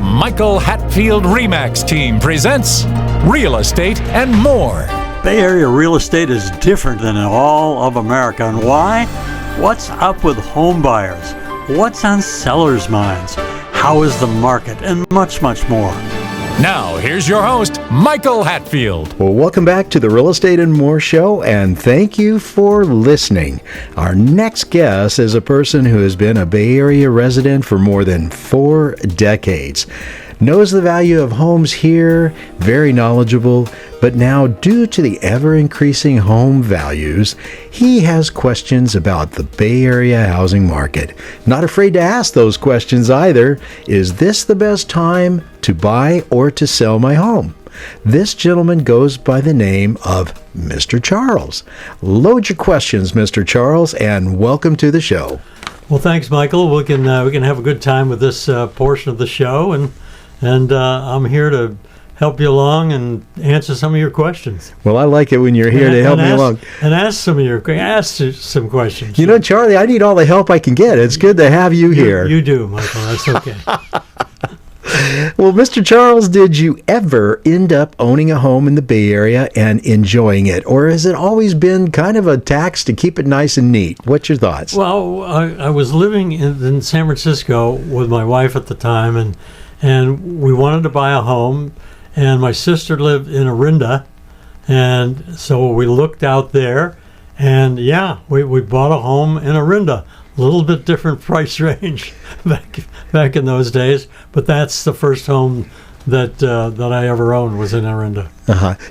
Michael Hatfield RE team presents Real Estate and More. Bay Area real estate is different than in all of America. And why? What's up with home buyers? What's on sellers' minds? How is the market? And much, much more. Now, here's your host, Michael Hatfield. Well, welcome back to the Real Estate and More show, and thank you for listening. Our next guest is a person who has been a Bay Area resident for more than 4 decades. Knows the value of homes here, very knowledgeable, but now due to the ever-increasing home values, he has questions about the Bay Area housing market. Not afraid to ask those questions either. Is this the best time to buy or to sell my home? This gentleman goes by the name of Mr. Charles. Load your questions, Mr. Charles, and welcome to the show. Well, thanks, Michael. We can have a good time with this portion of the show, and I'm here to help you along and answer some of your questions. Well, I like it when you're here to help me along. And ask some questions. You know, Charlie, I need all the help I can get. It's good to have you here. You do, Michael. That's okay. Well, Mr. Charles, did you ever end up owning a home in the Bay Area and enjoying it? Or has it always been kind of a tax to keep it nice and neat? What's your thoughts? Well, I was living in San Francisco with my wife at the time, and we wanted to buy a home, and my sister lived in Orinda, and so we looked out there, and we bought a home in Orinda. A little bit different price range back in those days, but that's the first home that I ever owned was in Orinda.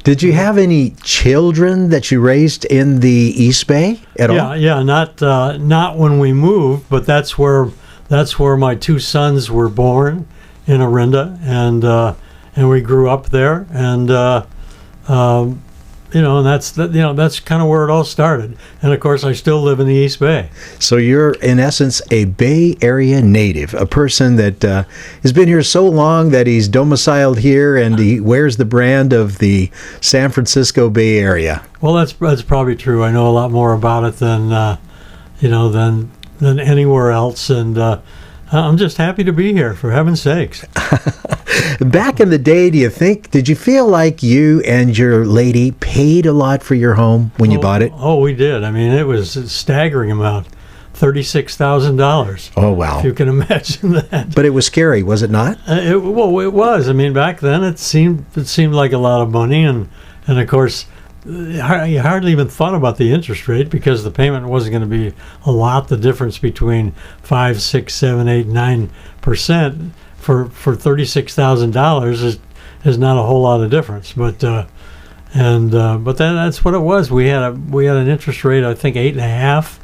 Did you have any children that you raised in the East Bay at all? Yeah, not when we moved, but that's where my 2 sons were born, in Orinda, and we grew up there, and and that's kind of where it all started. And of course, I still live in the East Bay. So you're in essence a Bay Area native, a person that has been here so long that he's domiciled here and he wears the brand of the San Francisco Bay Area. Well, that's probably true. I know a lot more about it than anywhere else, and I'm just happy to be here, for heaven's sakes. Back in the day, did you feel like you and your lady paid a lot for your home when you bought it? Oh, we did. I mean, it was a staggering amount. $36,000. Oh, wow. If you can imagine that. But it was scary, was it not? It was. I mean, back then it seemed like a lot of money, and of course, you hardly even thought about the interest rate because the payment wasn't going to be a lot. The difference between 5, 6, 7, 8, 9% for $36,000 is not a whole lot of difference. But then that's what it was. We had an interest rate, I think 8.5%,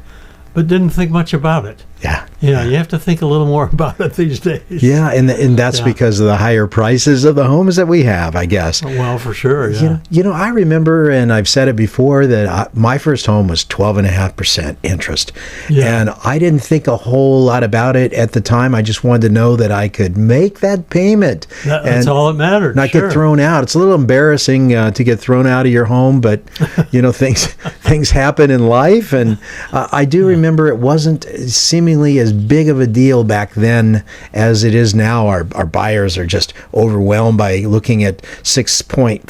but didn't think much about it. Yeah. You have to think a little more about it these days. Yeah, and that's because of the higher prices of the homes that we have, I guess. Well, for sure, yeah. I remember, and I've said it before, that my first home was 12.5% interest. Yeah. And I didn't think a whole lot about it at the time. I just wanted to know that I could make that payment. That's all that mattered. Not get thrown out. It's a little embarrassing to get thrown out of your home, but, things happen in life. And I do remember it wasn't seemingly as big of a deal back then as it is now. Our buyers are just overwhelmed by looking at 6.5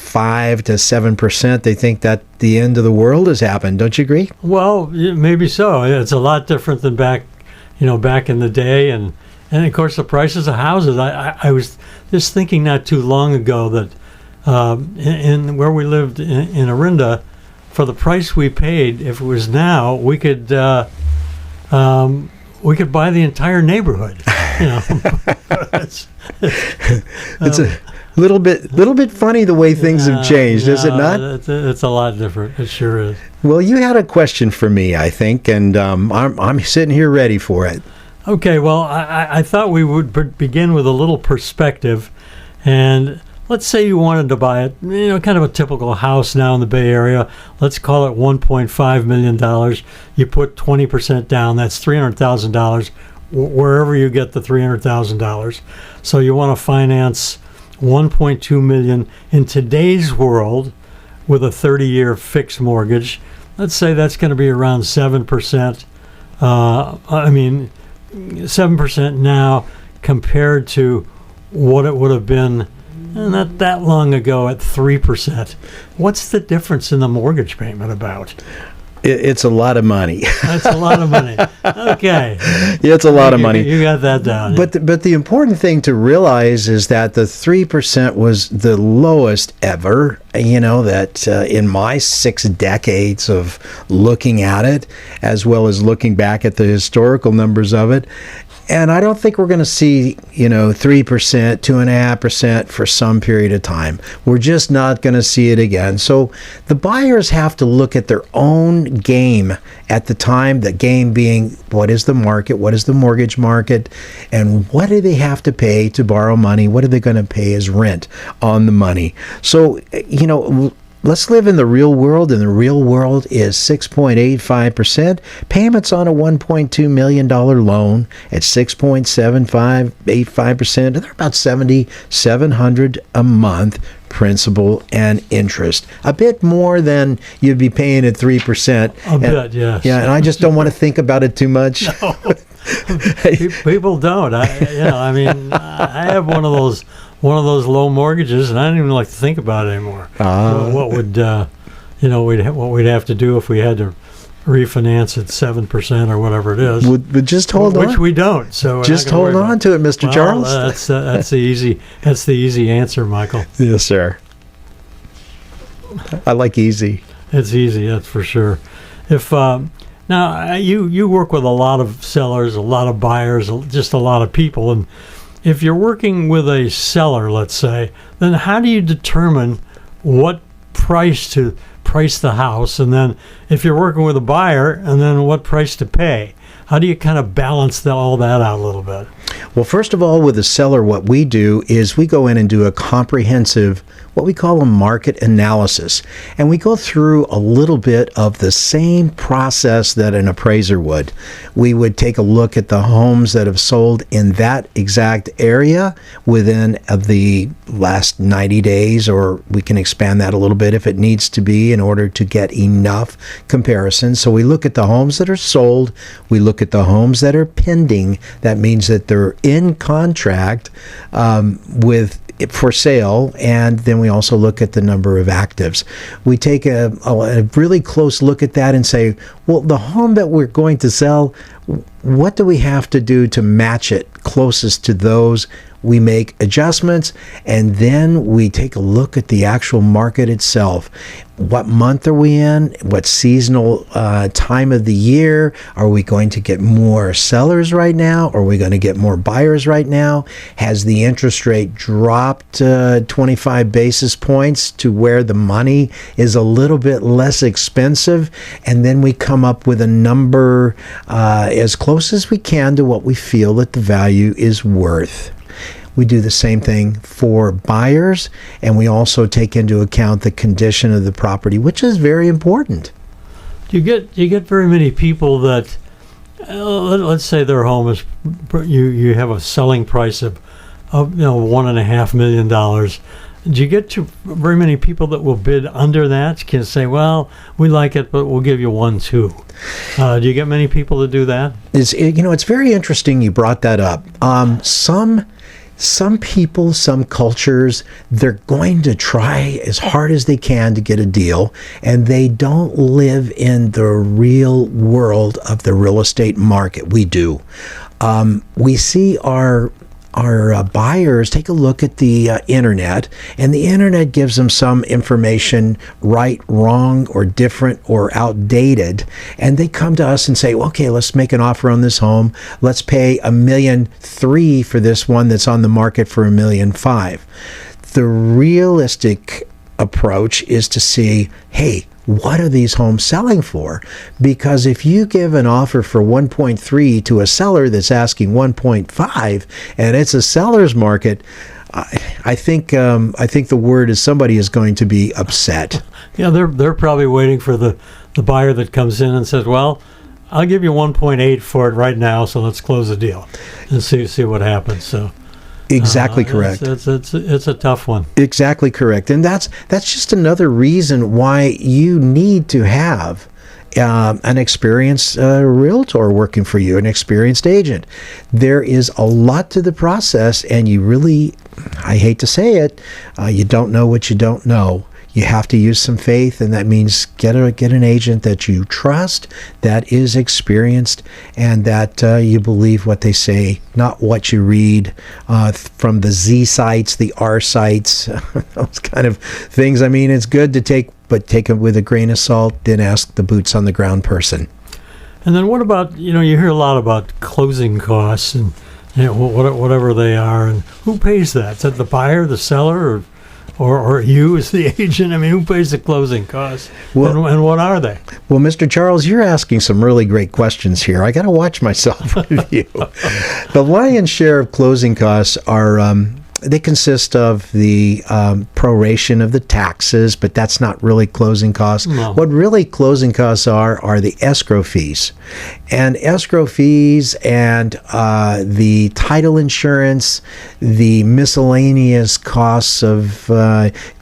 to 7%. They think that the end of the world has happened. Don't you agree? Well, maybe so. It's a lot different than back in the day, and of course the prices of houses. I was just thinking not too long ago that in where we lived in Orinda, for the price we paid, if it was now, we could buy the entire neighborhood. It's a little bit funny the way things have changed, is it not? It's a lot different. It sure is. Well, you had a question for me, I think, and I'm sitting here ready for it. Okay. Well, I thought we would begin with a little perspective, and let's say you wanted to buy it, kind of a typical house now in the Bay Area. Let's call it $1.5 million. You put 20% down. That's $300,000, wherever you get the $300,000. So you want to finance $1.2 million in today's world with a 30-year fixed mortgage. Let's say that's going to be around 7%. 7% now compared to what it would have been not that long ago at 3%. What's the difference in the mortgage payment about? It's a lot of money. That's a lot of money. Okay. Yeah, it's a lot of money. You got that down. But the important thing to realize is that the 3% was the lowest ever. That in my 6 decades of looking at it, as well as looking back at the historical numbers of it. And I don't think we're going to see, 3%, 2.5% for some period of time. We're just not going to see it again. So the buyers have to look at their own game at the time, the game being what is the market, what is the mortgage market, and what do they have to pay to borrow money? What are they going to pay as rent on the money? So, let's live in the real world, and the real world is 6.85%. Payments on a $1.2 million loan at 6.7585%. They're about $7,700 a month, principal and interest. A bit more than you'd be paying at 3%. A bit, yes. Yeah, and I just don't want to think about it too much. No. People don't. I have one of those low mortgages, and I don't even like to think about it anymore. What would what we'd have to do if we had to refinance at 7% or whatever it is? Would just hold on, which we don't. So just hold on to it, Mr. Charles. That's the easy answer, Michael. Yes, sir. I like easy. It's easy, that's for sure. If now you work with a lot of sellers, a lot of buyers, just a lot of people, and if you're working with a seller, let's say, then how do you determine what price to price the house? And then if you're working with a buyer, and then what price to pay? How do you kind of balance all that out a little bit? Well, first of all, with a seller, what we do is we go in and do a comprehensive, what we call a market analysis. And we go through a little bit of the same process that an appraiser would. We would take a look at the homes that have sold in that exact area within the last 90 days, or we can expand that a little bit if it needs to be in order to get enough comparisons. So we look at the homes that are sold, we look at the homes that are pending. That means that they're in contract for sale, and then we also look at the number of actives. We take a really close look at that and say, well, the home that we're going to sell, what do we have to do to match it closest to those? We make adjustments, and then we take a look at the actual market itself. What month are we in? What seasonal time of the year? Are we going to get more sellers right now? Are we going to get more buyers right now? Has the interest rate dropped 25 basis points to where the money is a little bit less expensive? And then we come up with a number as close as we can to what we feel that the value is worth. We do the same thing for buyers, and we also take into account the condition of the property, which is very important. Do you get very many people that, let's say their home is, you have a selling price of $1.5 million. Do you get to very many people that will bid under that? Can say, well, we like it, but we'll give you 1.2. Do you get many people that do that? It's very interesting you brought that up. Some people, some cultures, they're going to try as hard as they can to get a deal, and they don't live in the real world of the real estate market. We do. We see our buyers take a look at the internet, and the internet gives them some information right, wrong, or different, or outdated, and they come to us and say, okay, let's make an offer on this home. Let's pay $1.3 million for this one that's on the market for $1.5 million. The realistic approach is to see, hey, what are these homes selling for? Because if you give an offer for 1.3 to a seller that's asking 1.5, and it's a seller's market, I think the word is somebody is going to be upset. Yeah, they're probably waiting for the buyer that comes in and says, well, I'll give you 1.8 for it right now, so let's close the deal and see what happens. So. Exactly correct. It's a tough one. Exactly correct. And that's just another reason why you need to have an experienced realtor working for you, an experienced agent. There is a lot to the process, and you really, I hate to say it, you don't know what you don't know. You have to use some faith, and that means get an agent that you trust, that is experienced, and that you believe what they say, not what you read from the Z sites, the R sites, those kind of things. I mean, it's good to take it with a grain of salt, then ask the boots on the ground person. And then what about, you hear a lot about closing costs and whatever they are, and who pays that? Is that the buyer, the seller, or you as the agent? I mean, who pays the closing costs? Well, and what are they? Well, Mr. Charles, you're asking some really great questions here. I got to watch myself with you. The lion's share of closing costs are they consist of the proration of the taxes, but that's not really closing costs. No. What really closing costs are the escrow fees. And escrow fees and the title insurance, the miscellaneous costs of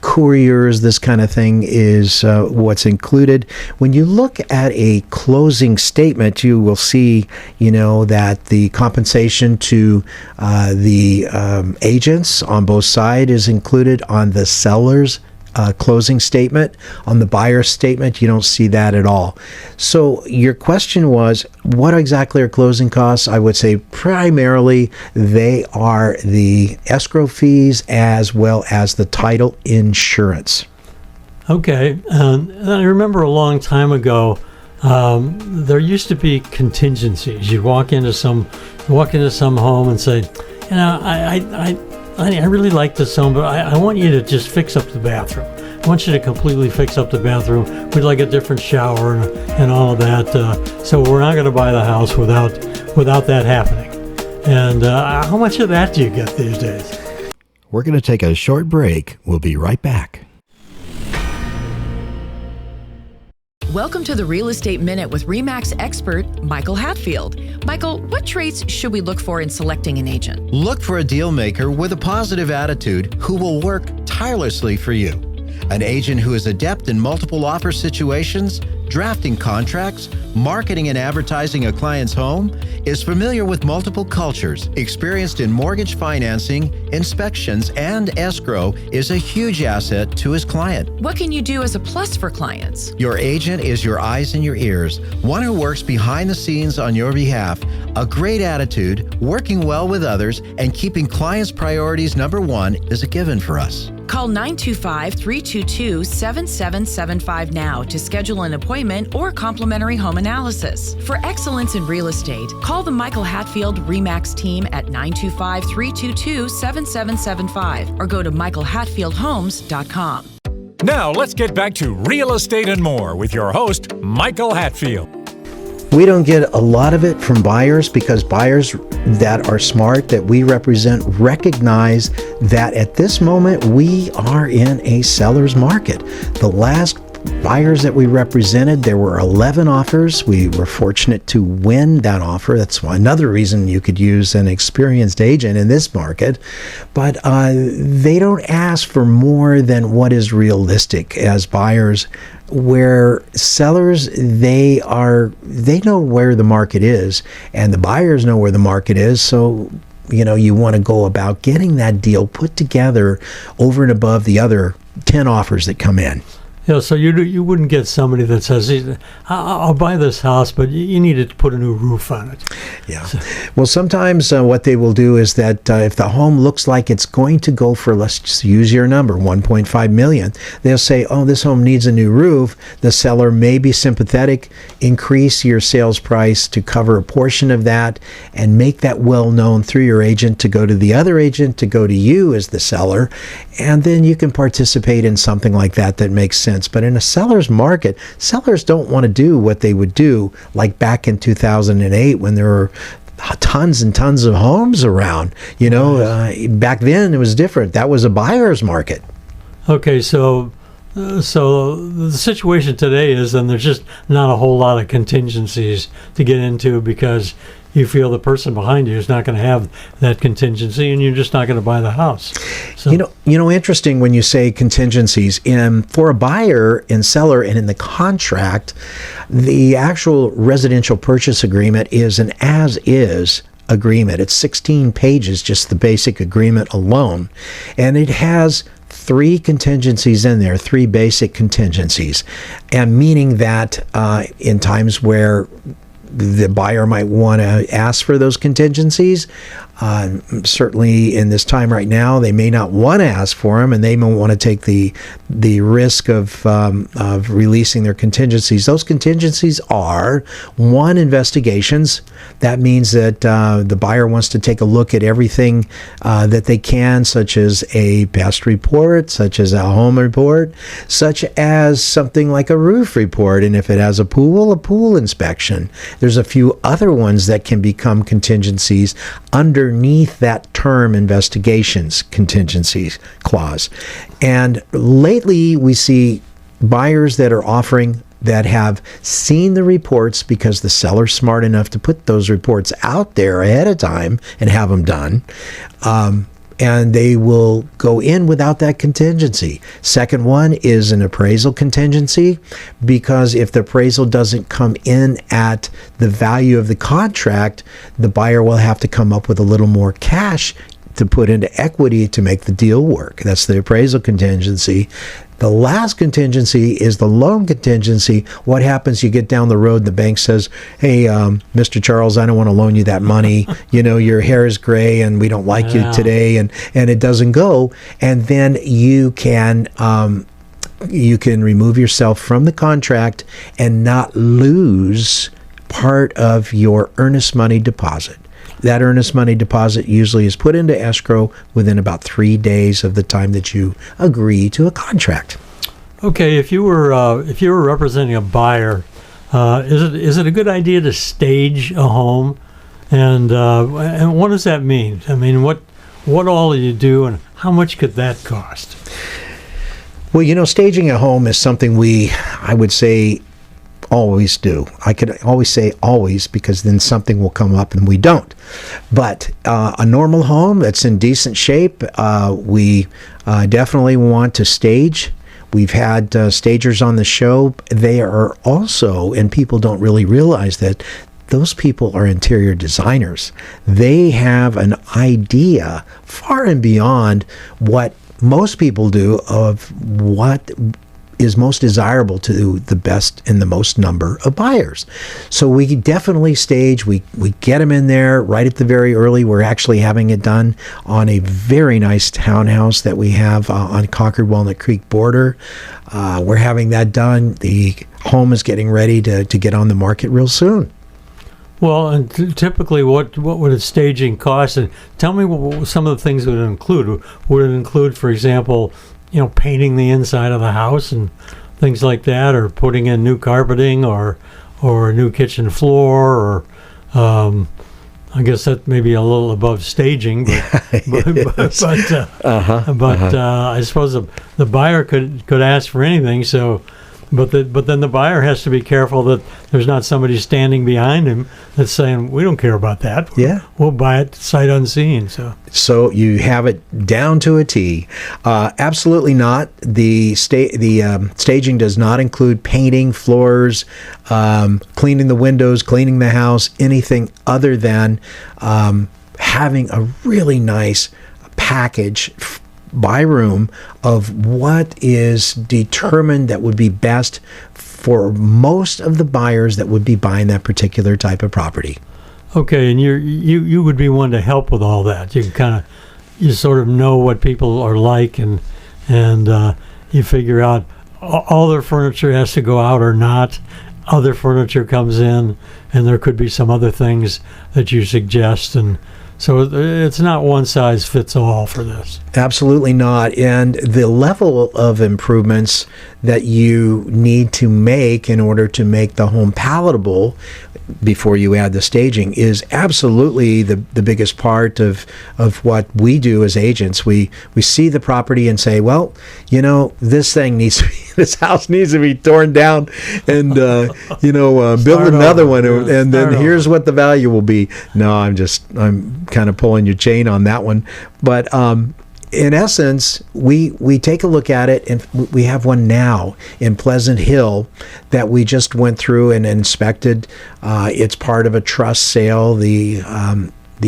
couriers, this kind of thing is what's included. When you look at a closing statement, you will see, that the compensation to the agents on both sides is included on the seller's closing statement. On the buyer's statement, you don't see that at all. So your question was, what exactly are closing costs? I would say primarily they are the escrow fees as well as the title insurance. Okay. I remember a long time ago, there used to be contingencies. You'd walk into some home and say, I really like this home, but I want you to just fix up the bathroom. I want you to completely fix up the bathroom. We'd like a different shower and all of that. So we're not going to buy the house without that happening. And how much of that do you get these days? We're going to take a short break. We'll be right back. Welcome to the Real Estate Minute with RE/MAX expert Michael Hatfield. Michael, what traits should we look for in selecting an agent? Look for a deal maker with a positive attitude who will work tirelessly for you. An agent who is adept in multiple offer situations, drafting contracts, marketing and advertising a client's home, is familiar with multiple cultures, experienced in mortgage financing, inspections, and escrow, is a huge asset to his client. What can you do as a plus for clients? Your agent is your eyes and your ears, one who works behind the scenes on your behalf, a great attitude, working well with others, and keeping clients' priorities number one is a given for us. Call 925-322-7775 now to schedule an appointment or complimentary home analysis. For excellence in real estate, call the Michael Hatfield RE/MAX team at 925-322-7775 or go to michaelhatfieldhomes.com. Now let's get back to Real Estate and More with your host, Michael Hatfield. We don't get a lot of it from buyers because buyers that are smart, that we represent, recognize that at this moment we are in a seller's market. The last buyers that we represented, there were 11 offers. We were fortunate to win that offer. That's another reason you could use an experienced agent in this market. But they don't ask for more than what is realistic as buyers. Where sellers, they know where the market is, and the buyers know where the market is. So you want to go about getting that deal put together over and above the other 10 offers that come in. Yeah, so you wouldn't get somebody that says, I'll buy this house, but you need to put a new roof on it. Yeah. So. Well, sometimes what they will do is that if the home looks like it's going to go for, let's just use your number, $1.5 million, they'll say, oh, this home needs a new roof. The seller may be sympathetic, increase your sales price to cover a portion of that, and make that well known through your agent to go to the other agent, to go to you as the seller, and then you can participate in something like that makes sense. But in a seller's market, sellers don't want to do what they would do like back in 2008 when there were tons and tons of homes around. Back then it was different. That was a buyer's market. Okay, so the situation today is then there's just not a whole lot of contingencies to get into because you feel the person behind you is not going to have that contingency, and you're just not going to buy the house. So, Interesting when you say contingencies. For a buyer and seller and in the contract, the actual residential purchase agreement is an as-is agreement. It's 16 pages, just the basic agreement alone. And it has 3 contingencies in there, 3 basic contingencies. And meaning that in times where the buyer might want to ask for those contingencies, certainly in this time right now, they may not want to ask for them, and they may want to take the risk of releasing their contingencies. Those contingencies are: 1, investigations. That means that the buyer wants to take a look at everything that they can, such as a pest report, such as a home report, such as something like a roof report, and if it has a pool inspection. There's a few other ones that can become contingencies underneath that term investigations contingencies clause. And lately we see buyers that are offering that have seen the reports because the seller's smart enough to put those reports out there ahead of time and have them done. And they will go in without that contingency. Second one is an appraisal contingency, because if the appraisal doesn't come in at the value of the contract, the buyer will have to come up with a little more cash to put into equity to make the deal work. That's the appraisal contingency. The last contingency is the loan contingency. What happens? You get down the road, the bank says, hey, Mr. Charles, I don't want to loan you that money. Your hair is gray and we don't like you today, and it doesn't go. And then you can remove yourself from the contract and not lose part of your earnest money deposit. That earnest money deposit usually is put into escrow within about 3 days of the time that you agree to a contract. Okay, if you were representing a buyer, is it a good idea to stage a home, and what does that mean? I mean, what all do you do, and how much could that cost? Well, staging a home is something I would say, always do. I could always say always, because then something will come up and we don't. But a normal home that's in decent shape, we definitely want to stage. We've had stagers on the show. They are also, and people don't really realize that, those people are interior designers. They have an idea far and beyond what most people do of what is most desirable to the best and the most number of buyers. So we definitely stage. We get them in there right at the very early. We're actually having it done on a very nice townhouse that we have on Concord Walnut Creek border. We're having that done. The home is getting ready to get on the market real soon. Well, and typically, what would a staging cost? And tell me what some of the things it would include. Would it include, for example, painting the inside of the house and things like that, or putting in new carpeting, or a new kitchen floor, or I guess that may be a little above staging, but I suppose the buyer could ask for anything. So, but then the buyer has to be careful that there's not somebody standing behind him that's saying, we don't care about that. We'll buy it sight unseen. So you have it down to a T. Absolutely not. The staging does not include painting floors, cleaning the windows, cleaning the house, anything other than having a really nice package by room of what is determined that would be best for most of the buyers that would be buying that particular type of property. Okay, and you would be one to help with all that. You sort of know what people are like, and you figure out all their furniture has to go out or not. Other furniture comes in, and there could be some other things that you suggest, and so it's not one size fits all for this. Absolutely not. And the level of improvements that you need to make in order to make the home palatable before you add the staging is absolutely the biggest part of what we do as agents. We see the property and say, well, this thing needs to be his house needs to be torn down and build Start another over. one, Yeah, and then start here's over. what the value will be. No, I'm kind of pulling your chain on that one, but in essence, we take a look at it, and we have one now in Pleasant Hill that we just went through and inspected. It's part of a trust sale. The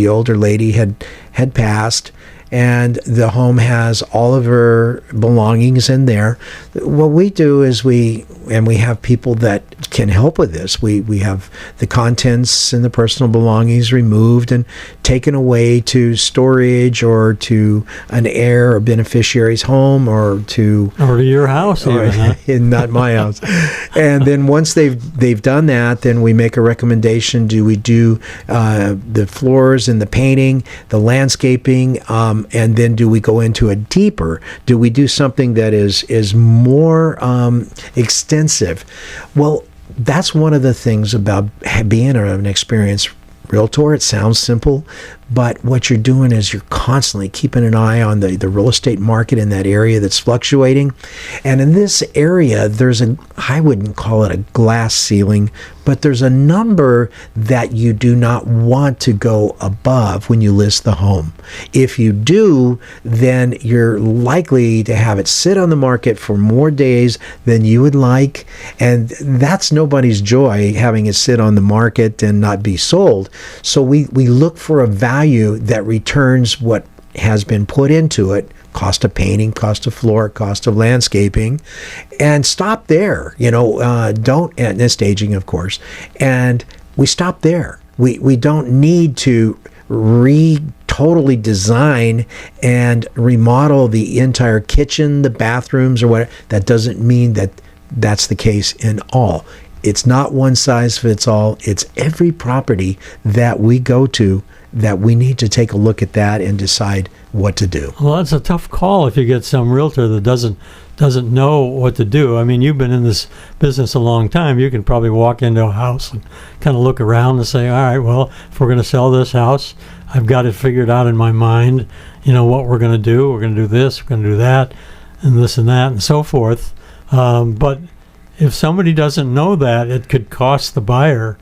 older lady had passed, and the home has all of her belongings in there. What we do is we have people that can help with this. We have the contents and the personal belongings removed and taken away to storage or to an heir or beneficiary's home or to your house, even, huh? not my house. And then once they've done that, then we make a recommendation. Do we do the floors and the painting, the landscaping, and then do we go into a deeper? Do we do something that is more extensive? Well, that's one of the things about being an experienced realtor. It sounds simple, but what you're doing is you're constantly keeping an eye on the real estate market in that area that's fluctuating. And in this area, I wouldn't call it a glass ceiling, but there's a number that you do not want to go above when you list the home. If you do, then you're likely to have it sit on the market for more days than you would like. And that's nobody's joy, having it sit on the market and not be sold. So we look for a value that returns what has been put into it, cost of painting, cost of floor, cost of landscaping, and stop there. And staging, of course. And we stop there. We don't need to totally design and remodel the entire kitchen, the bathrooms, or whatever. That doesn't mean that that's the case in all. It's not one size fits all. It's every property that we go to that we need to take a look at that and decide what to do. Well, that's a tough call if you get some realtor that doesn't know what to do. I mean, you've been in this business a long time. You can probably walk into a house and kind of look around and say, all right, well, if we're going to sell this house, I've got it figured out in my mind, what we're going to do. We're going to do this, we're going to do that, and this and that, and so forth. But if somebody doesn't know that, it could cost the buyer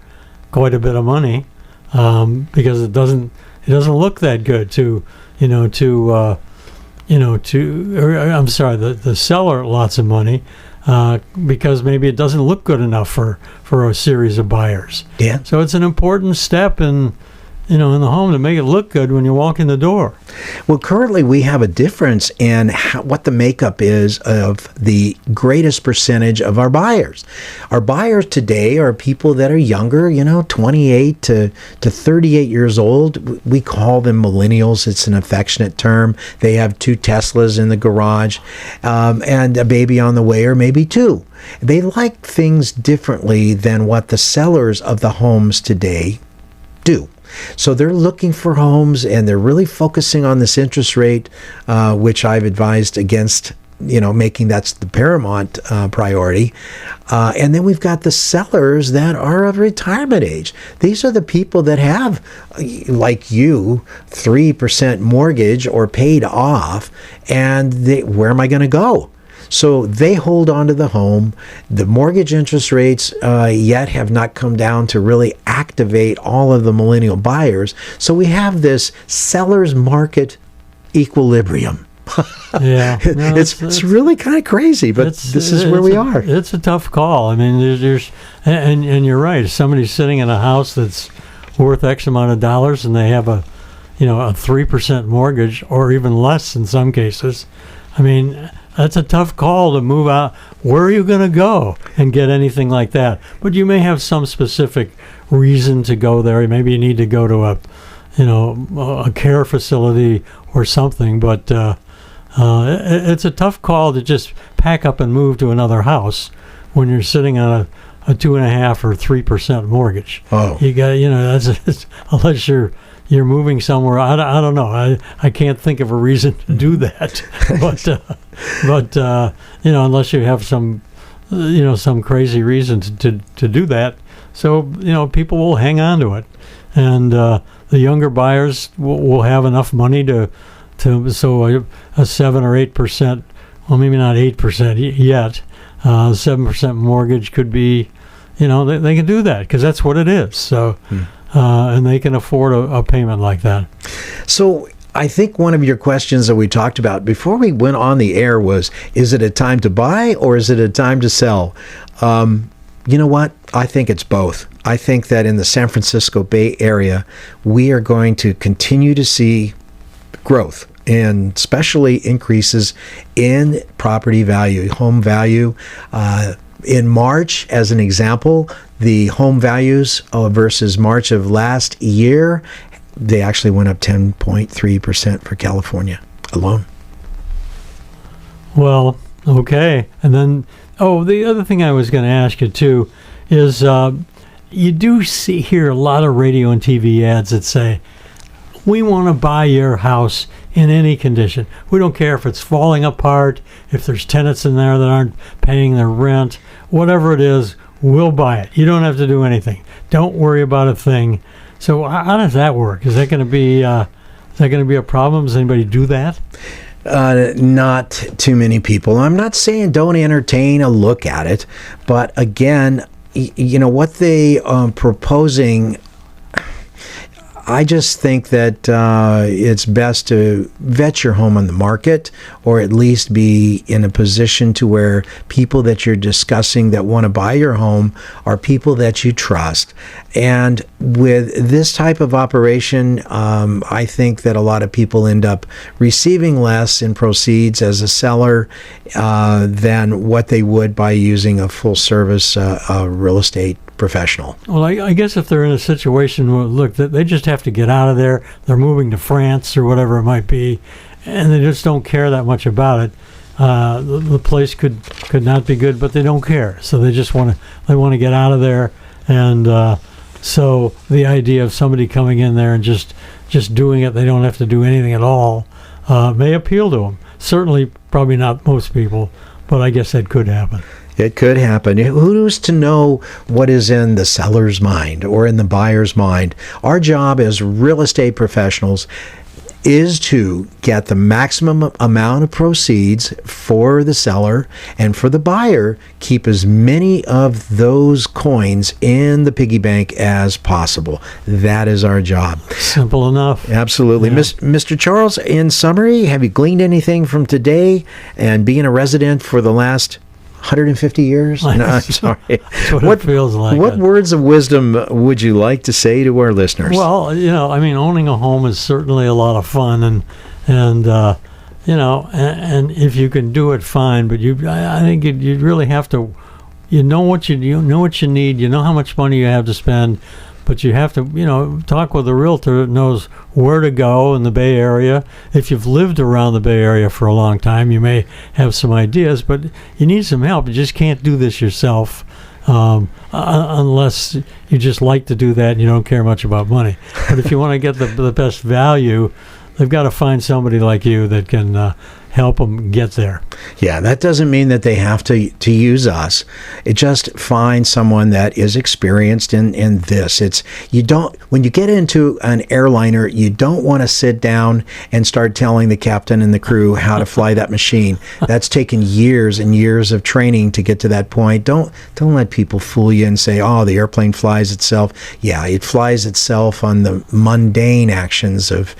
quite a bit of money, because it doesn't look that good to the seller lots of money, because maybe it doesn't look good enough for a series of buyers. Yeah. So it's an important step in the home to make it look good when you walk in the door. Well, currently we have a difference in what the makeup is of the greatest percentage of our buyers. Our buyers today are people that are younger, 28 to 38 years old. We call them millennials. It's an affectionate term. They have 2 Teslas in the garage, and a baby on the way, or maybe 2. They like things differently than what the sellers of the homes today do. So they're looking for homes, and they're really focusing on this interest rate, which I've advised against, making that's the paramount priority. And then we've got the sellers that are of retirement age. These are the people that have, like you, 3% mortgage or paid off, and where am I going to go? So they hold on to the home. The mortgage interest rates yet have not come down to really activate all of the millennial buyers. So we have this seller's market equilibrium. Yeah, no, it's really kind of crazy, but this is where we are. It's a tough call. I mean, and you're right. If somebody's sitting in a house that's worth X amount of dollars, and they have a 3% mortgage, or even less in some cases, I mean, that's a tough call to move out. Where are you going to go and get anything like that? But you may have some specific reason to go there. Maybe you need to go to a care facility or something. But it's a tough call to just pack up and move to another house when you're sitting on a 2.5% or 3% mortgage. Oh, you got that's unless you're moving somewhere. I don't know. I can't think of a reason to do that. but unless you have some crazy reason to do that. So, people will hang on to it. And the younger buyers will have enough money so a 7 or 8%, well, maybe not 8% yet, 7% mortgage could be, they can do that because that's what it is. So, and they can afford a payment like that. So I think one of your questions that we talked about before we went on the air was, is it a time to buy or is it a time to sell? You know what? I think it's both. I think that in the San Francisco Bay Area, we are going to continue to see growth, and especially increases in property value, home value. In March, as an example, the home values versus March of last year, they actually went up 10.3% for California alone. Well, okay. And then, the other thing I was going to ask you too is you do hear a lot of radio and TV ads that say, we want to buy your house in any condition. We don't care if it's falling apart, if there's tenants in there that aren't paying their rent, whatever it is, we'll buy it. You don't have to do anything. Don't worry about a thing. So how does that work? Is that going to be a problem? Does anybody do that? Not too many people. I'm not saying don't entertain a look at it, but again, what they proposing, I just think that it's best to vet your home on the market, or at least be in a position to where people that you're discussing that want to buy your home are people that you trust. And with this type of operation, I think that a lot of people end up receiving less in proceeds as a seller than what they would by using a full service real estate professional. Well, I guess if they're in a situation where, look, they just have to get out of there, they're moving to France or whatever it might be, and they just don't care that much about it. The place could not be good, but they don't care. So they just want to get out of there, and so the idea of somebody coming in there and just doing it, they don't have to do anything at all, may appeal to them. Certainly, probably not most people, but I guess that could happen. It could happen. Who's to know what is in the seller's mind or in the buyer's mind? Our job as real estate professionals is to get the maximum amount of proceeds for the seller, and for the buyer, keep as many of those coins in the piggy bank as possible. That is our job. Simple enough. Absolutely. Yeah. Mr. Charles, in summary, have you gleaned anything from today and being a resident for the last 150 years? No, I'm sorry. That's what it feels like. What words of wisdom would you like to say to our listeners? Well, owning a home is certainly a lot of fun, and if you can do it, fine. But I think you really have to, know what you need, how much money you have to spend. But you have to, talk with a realtor that knows where to go in the Bay Area. If you've lived around the Bay Area for a long time, you may have some ideas, but you need some help. You just can't do this yourself unless you just like to do that and you don't care much about money. But if you want to get the best value, they've got to find somebody like you that can help them get there. Yeah, that doesn't mean that they have to use us. It just find someone that is experienced in this. When you get into an airliner, you don't want to sit down and start telling the captain and the crew how to fly that machine. That's taken years and years of training to get to that point. Don't let people fool you and say, oh, the airplane flies itself. Yeah, it flies itself on the mundane actions of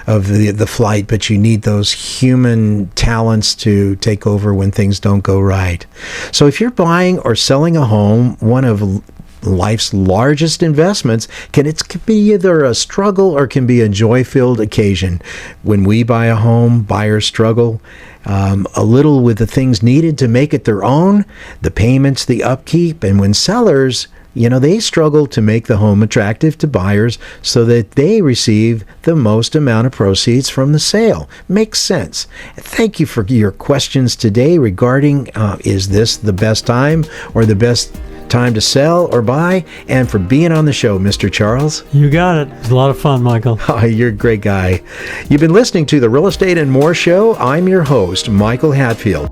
the flight, but you need those human talents to take over when things don't go right. So if you're buying or selling a home, one of life's largest investments, it can be either a struggle or can be a joy-filled occasion. When we buy a home, buyers struggle a little with the things needed to make it their own, the payments, the upkeep, and when sellers, they struggle to make the home attractive to buyers so that they receive the most amount of proceeds from the sale. Makes sense. Thank you for your questions today regarding is this the best time or the best time to sell or buy, and for being on the show, Mr. Charles. You got it. It's a lot of fun, Michael. Oh, you're a great guy. You've been listening to the Real Estate and More Show. I'm your host, Michael Hatfield.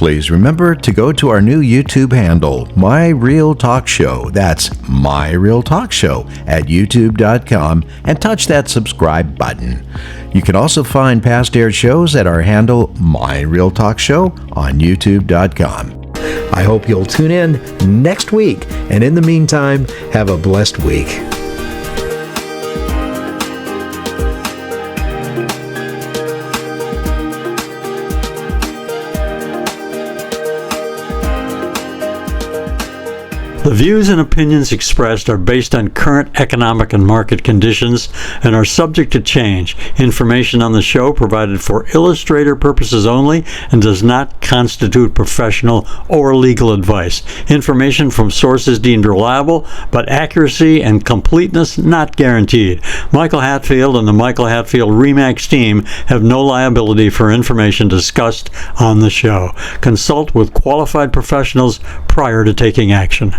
please remember to go to our new YouTube handle, My Real Talk Show. That's My Real Talk Show at youtube.com, and touch that subscribe button. You can also find past aired shows at our handle, My Real Talk Show, on youtube.com. I hope you'll tune in next week, and in the meantime, have a blessed week. The views and opinions expressed are based on current economic and market conditions and are subject to change. Information on the show provided for illustrator purposes only and does not constitute professional or legal advice. Information from sources deemed reliable, but accuracy and completeness not guaranteed. Michael Hatfield and the Michael Hatfield RE/MAX team have no liability for information discussed on the show. Consult with qualified professionals prior to taking action.